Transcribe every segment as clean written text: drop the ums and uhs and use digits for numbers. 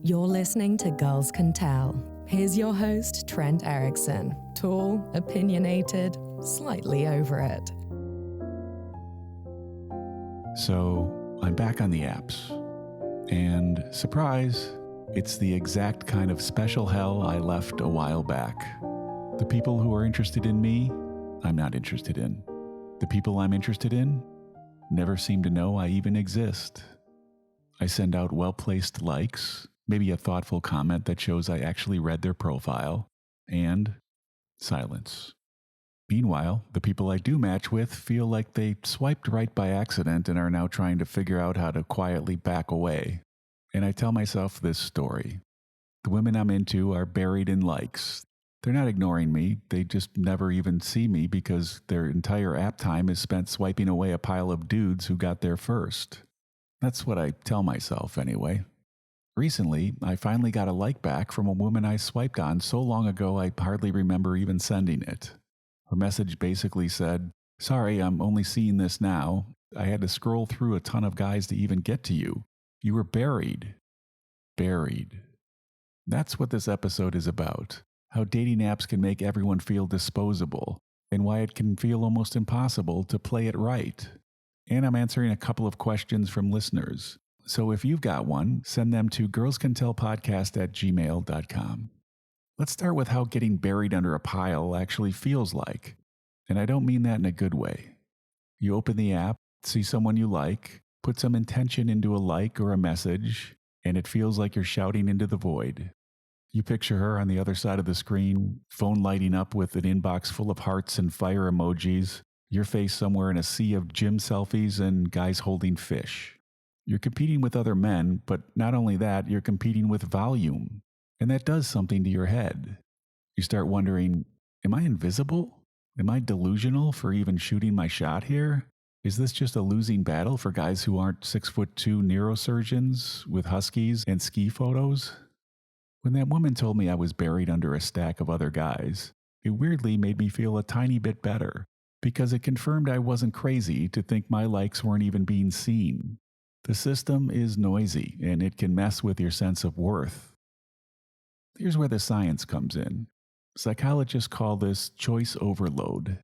You're listening to Girls Can Tell. Here's your host, Trent Erickson. Tall, opinionated, slightly over it. So, I'm back on the apps. And surprise, it's the exact kind of special hell I left a while back. The people who are interested in me, I'm not interested in. The people I'm interested in never seem to know I even exist. I send out well-placed likes, maybe a thoughtful comment that shows I actually read their profile, and silence. Meanwhile, the people I do match with feel like they swiped right by accident and are now trying to figure out how to quietly back away. And I tell myself this story. The women I'm into are buried in likes. They're not ignoring me, they just never even see me because their entire app time is spent swiping away a pile of dudes who got there first. That's what I tell myself anyway. Recently, I finally got a like back from a woman I swiped on so long ago I hardly remember even sending it. Her message basically said, "Sorry, I'm only seeing this now. I had to scroll through a ton of guys to even get to you. You were buried." Buried. That's what this episode is about. How dating apps can make everyone feel disposable, and why it can feel almost impossible to play it right. And I'm answering a couple of questions from listeners. So if you've got one, send them to girlscantellpodcast@gmail.com. Let's start with how getting buried under a pile actually feels like. And I don't mean that in a good way. You open the app, see someone you like, put some intention into a like or a message, and it feels like you're shouting into the void. You picture her on the other side of the screen, phone lighting up with an inbox full of hearts and fire emojis, your face somewhere in a sea of gym selfies and guys holding fish. You're competing with other men, but not only that, you're competing with volume. And that does something to your head. You start wondering, am I invisible? Am I delusional for even shooting my shot here? Is this just a losing battle for guys who aren't 6'2" neurosurgeons with huskies and ski photos? When that woman told me I was buried under a stack of other guys, it weirdly made me feel a tiny bit better, because it confirmed I wasn't crazy to think my likes weren't even being seen. The system is noisy, and it can mess with your sense of worth. Here's where the science comes in. Psychologists call this choice overload.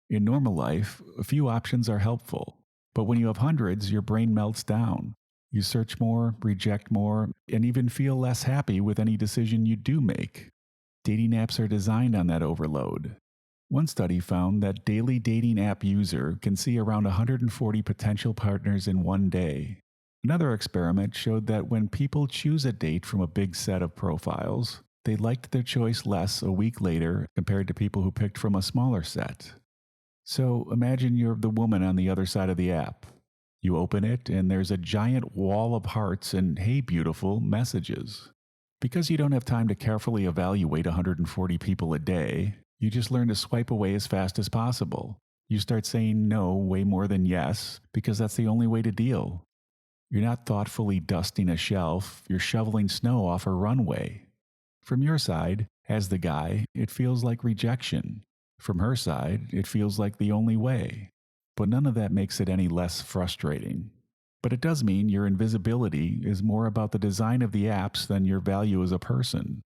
In normal life, a few options are helpful, but when you have hundreds, your brain melts down. You search more, reject more, and even feel less happy with any decision you do make. Dating apps are designed on that overload. One study found that daily dating app user can see around 140 potential partners in one day. Another experiment showed that when people choose a date from a big set of profiles, they liked their choice less a week later compared to people who picked from a smaller set. So imagine you're the woman on the other side of the app. You open it and there's a giant wall of hearts and "Hey beautiful" messages. Because you don't have time to carefully evaluate 140 people a day, you just learn to swipe away as fast as possible. You start saying no way more than yes because that's the only way to deal. You're not thoughtfully dusting a shelf, you're shoveling snow off a runway. From your side, as the guy, it feels like rejection. From her side, it feels like the only way. But none of that makes it any less frustrating. But it does mean your invisibility is more about the design of the apps than your value as a person.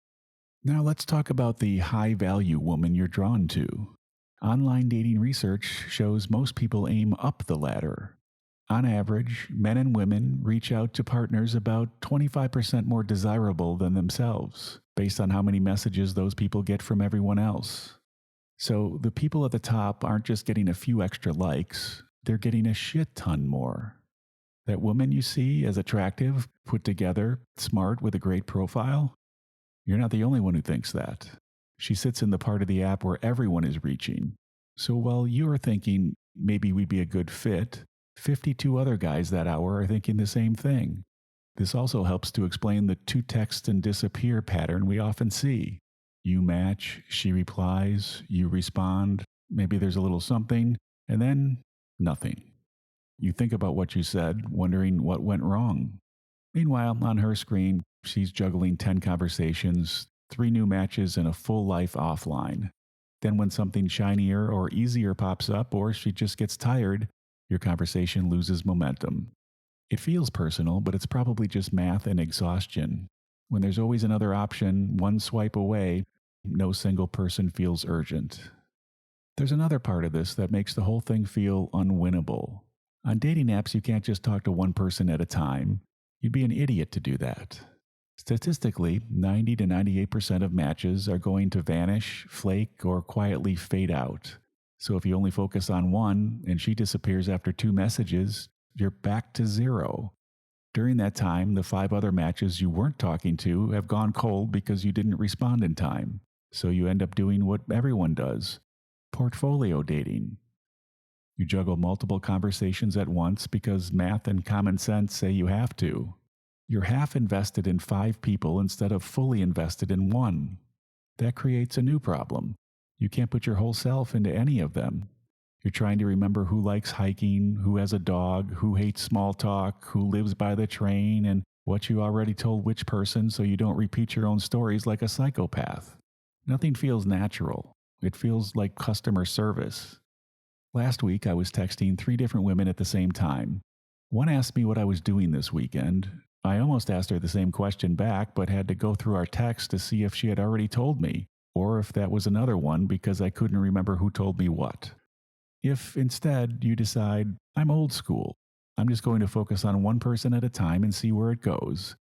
Now let's talk about the high-value woman you're drawn to. Online dating research shows most people aim up the ladder. On average, men and women reach out to partners about 25% more desirable than themselves, based on how many messages those people get from everyone else. So the people at the top aren't just getting a few extra likes, they're getting a shit ton more. That woman you see as attractive, put together, smart, with a great profile? You're not the only one who thinks that. She sits in the part of the app where everyone is reaching. So while you're thinking maybe we'd be a good fit, 52 other guys that hour are thinking the same thing. This also helps to explain the two text and disappear pattern we often see. You match, she replies, you respond, maybe there's a little something, and then nothing. You think about what you said, wondering what went wrong. Meanwhile, on her screen, she's juggling 10 conversations, 3 new matches, and a full life offline. Then when something shinier or easier pops up, or she just gets tired, your conversation loses momentum. It feels personal, but it's probably just math and exhaustion. When there's always another option, one swipe away, no single person feels urgent. There's another part of this that makes the whole thing feel unwinnable. On dating apps, you can't just talk to one person at a time. You'd be an idiot to do that. Statistically, 90 to 98% of matches are going to vanish, flake, or quietly fade out. So if you only focus on one and she disappears after 2 messages, you're back to 0. During that time, the 5 other matches you weren't talking to have gone cold because you didn't respond in time. So you end up doing what everyone does: portfolio dating. You juggle multiple conversations at once because math and common sense say you have to. You're half invested in 5 people instead of fully invested in one. That creates a new problem. You can't put your whole self into any of them. You're trying to remember who likes hiking, who has a dog, who hates small talk, who lives by the train, and what you already told which person so you don't repeat your own stories like a psychopath. Nothing feels natural. It feels like customer service. Last week, I was texting 3 different women at the same time. One asked me what I was doing this weekend. I almost asked her the same question back, but had to go through our text to see if she had already told me, or if that was another one because I couldn't remember who told me what. If instead you decide, I'm old school, I'm just going to focus on one person at a time and see where it goes,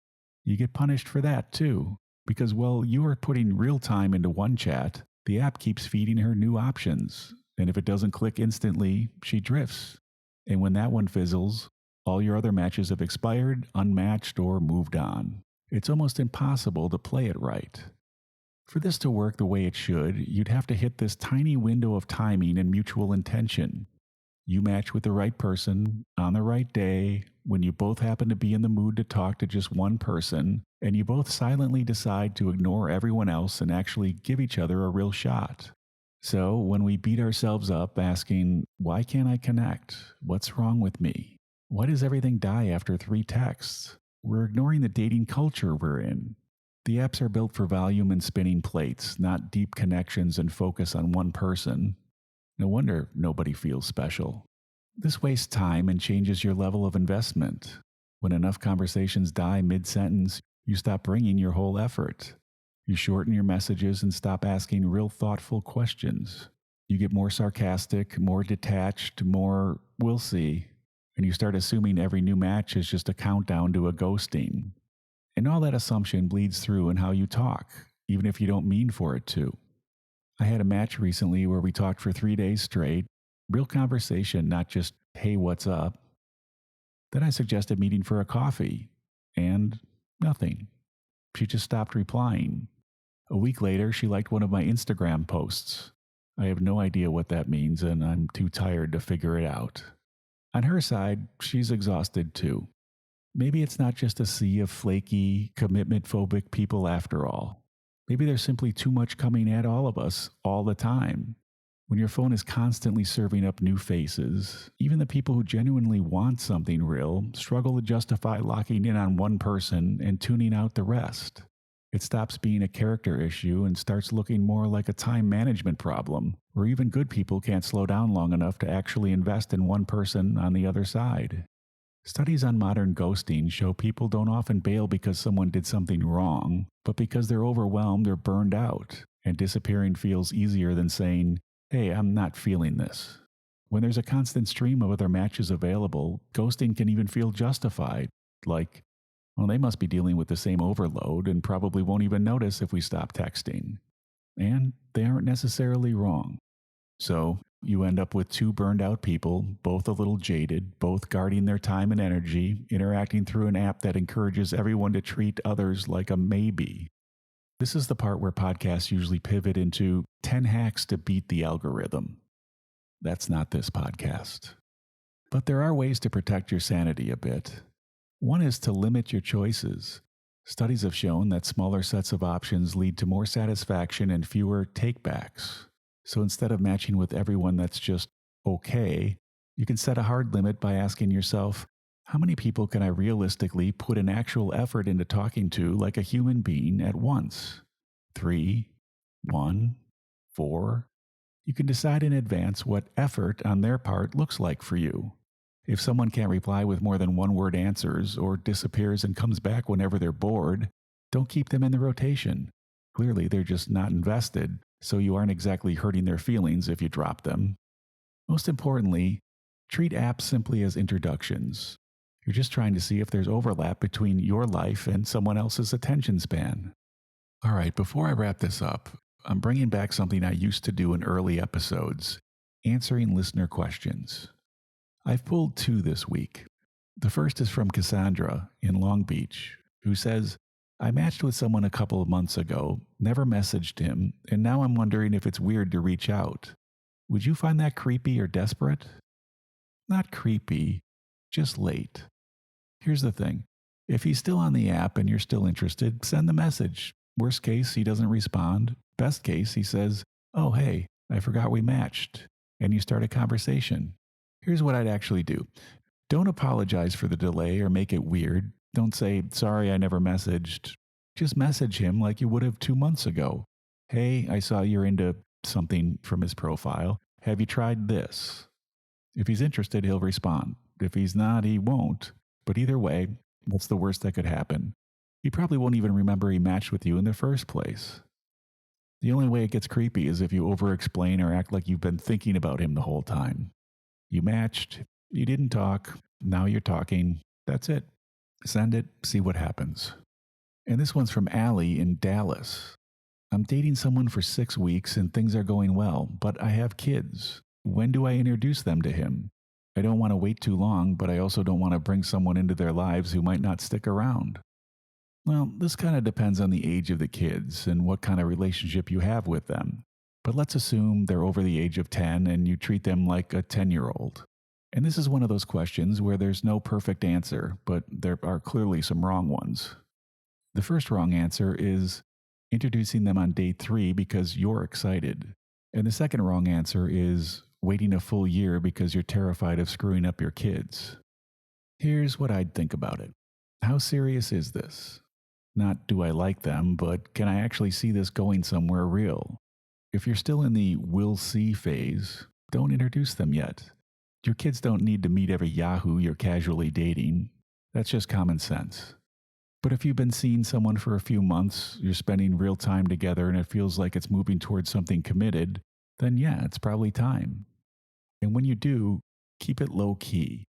you get punished for that too, because while you are putting real time into one chat, the app keeps feeding her new options, and if it doesn't click instantly, she drifts. And when that one fizzles, all your other matches have expired, unmatched, or moved on. It's almost impossible to play it right. For this to work the way it should, you'd have to hit this tiny window of timing and mutual intention. You match with the right person, on the right day, when you both happen to be in the mood to talk to just one person, and you both silently decide to ignore everyone else and actually give each other a real shot. So when we beat ourselves up asking, why can't I connect? What's wrong with me? Why does everything die after 3 texts? We're ignoring the dating culture we're in. The apps are built for volume and spinning plates, not deep connections and focus on one person. No wonder nobody feels special. This wastes time and changes your level of investment. When enough conversations die mid-sentence, you stop bringing your whole effort. You shorten your messages and stop asking real thoughtful questions. You get more sarcastic, more detached, more, we'll see. And you start assuming every new match is just a countdown to a ghosting. And all that assumption bleeds through in how you talk, even if you don't mean for it to. I had a match recently where we talked for 3 days straight, real conversation, not just, hey, what's up? Then I suggested meeting for a coffee, and nothing. She just stopped replying. A week later, she liked one of my Instagram posts. I have no idea what that means, and I'm too tired to figure it out. On her side, she's exhausted too. Maybe it's not just a sea of flaky, commitment-phobic people after all. Maybe there's simply too much coming at all of us all the time. When your phone is constantly serving up new faces, even the people who genuinely want something real struggle to justify locking in on one person and tuning out the rest. It stops being a character issue and starts looking more like a time management problem, where even good people can't slow down long enough to actually invest in one person on the other side. Studies on modern ghosting show people don't often bail because someone did something wrong, but because they're overwhelmed or burned out, and disappearing feels easier than saying, hey, I'm not feeling this. When there's a constant stream of other matches available, ghosting can even feel justified, like, well, they must be dealing with the same overload and probably won't even notice if we stop texting. And they aren't necessarily wrong. So you end up with 2 burned out people, both a little jaded, both guarding their time and energy, interacting through an app that encourages everyone to treat others like a maybe. This is the part where podcasts usually pivot into 10 hacks to beat the algorithm. That's not this podcast. But there are ways to protect your sanity a bit. One is to limit your choices. Studies have shown that smaller sets of options lead to more satisfaction and fewer takebacks. So instead of matching with everyone that's just okay, you can set a hard limit by asking yourself, how many people can I realistically put an actual effort into talking to like a human being at once? 3, 1, 4. You can decide in advance what effort on their part looks like for you. If someone can't reply with more than 1-word answers or disappears and comes back whenever they're bored, Don't keep them in the rotation. Clearly, they're just not invested, so you aren't exactly hurting their feelings if you drop them. Most importantly, treat apps simply as introductions. You're just trying to see if there's overlap between your life and someone else's attention span. All right, before I wrap this up, I'm bringing back something I used to do in early episodes, answering listener questions. I've pulled 2 this week. The first is from Cassandra in Long Beach, who says, I matched with someone a couple of months ago, never messaged him, and now I'm wondering if it's weird to reach out. Would you find that creepy or desperate? Not creepy, just late. Here's the thing. If he's still on the app and you're still interested, send the message. Worst case, he doesn't respond. Best case, he says, oh, hey, I forgot we matched. And you start a conversation. Here's what I'd actually do. Don't apologize for the delay or make it weird. Don't say, sorry, I never messaged. Just message him like you would have 2 months ago. Hey, I saw you're into something from his profile. Have you tried this? If he's interested, he'll respond. If he's not, he won't. But either way, what's the worst that could happen? He probably won't even remember he matched with you in the first place. The only way it gets creepy is if you over-explain or act like you've been thinking about him the whole time. You matched, you didn't talk, now you're talking, that's it. Send it, see what happens. And this one's from Allie in Dallas. I'm dating someone for 6 weeks and things are going well, but I have kids. When do I introduce them to him? I don't want to wait too long, but I also don't want to bring someone into their lives who might not stick around. Well, this kind of depends on the age of the kids and what kind of relationship you have with them. But let's assume they're over the age of 10 and you treat them like a 10-year-old. And this is one of those questions where there's no perfect answer, but there are clearly some wrong ones. The first wrong answer is introducing them on day 3 because you're excited. And the second wrong answer is waiting a full year because you're terrified of screwing up your kids. Here's what I'd think about it. How serious is this? Not do I like them, but can I actually see this going somewhere real? If you're still in the we'll see phase, don't introduce them yet. Your kids don't need to meet every yahoo you're casually dating. That's just common sense. But if you've been seeing someone for a few months, you're spending real time together and it feels like it's moving towards something committed, then yeah, it's probably time. And when you do, keep it low key.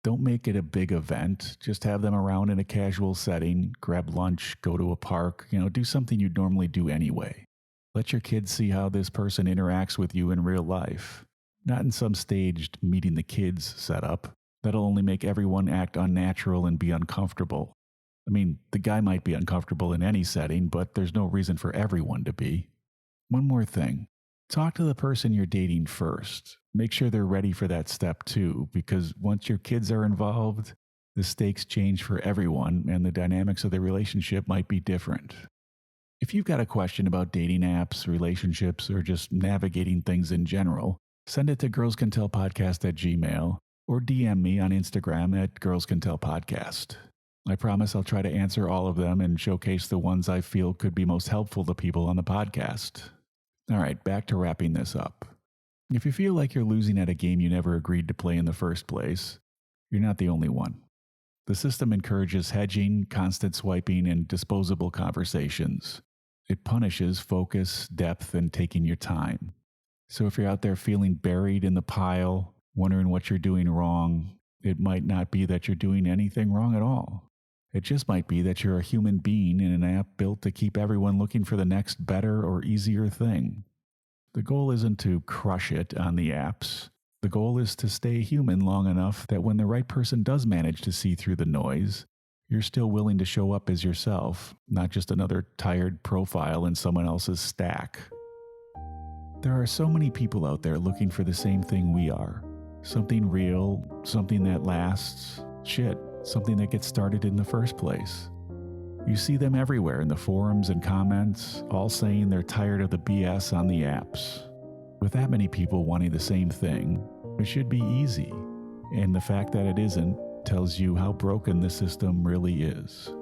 Don't make it a big event. Just have them around in a casual setting, grab lunch, go to a park, do something you'd normally do anyway. Let your kids see how this person interacts with you in real life. Not in some staged meeting the kids setup. That'll only make everyone act unnatural and be uncomfortable. I mean, the guy might be uncomfortable in any setting, but there's no reason for everyone to be. One more thing. Talk to the person you're dating first. Make sure they're ready for that step too, because once your kids are involved, the stakes change for everyone and the dynamics of the relationship might be different. If you've got a question about dating apps, relationships, or just navigating things in general, send it to girlscantellpodcast@gmail.com or DM me on Instagram at girlscantellpodcast. I promise I'll try to answer all of them and showcase the ones I feel could be most helpful to people on the podcast. All right, back to wrapping this up. If you feel like you're losing at a game you never agreed to play in the first place, you're not the only one. The system encourages hedging, constant swiping, and disposable conversations. It punishes focus, depth, and taking your time. So if you're out there feeling buried in the pile, wondering what you're doing wrong, it might not be that you're doing anything wrong at all. It just might be that you're a human being in an app built to keep everyone looking for the next better or easier thing. The goal isn't to crush it on the apps. The goal is to stay human long enough that when the right person does manage to see through the noise, you're still willing to show up as yourself, not just another tired profile in someone else's stack. There are so many people out there looking for the same thing we are. Something real, something that lasts, something that gets started in the first place. You see them everywhere in the forums and comments, all saying they're tired of the BS on the apps. With that many people wanting the same thing, it should be easy. And the fact that it isn't tells you how broken the system really is.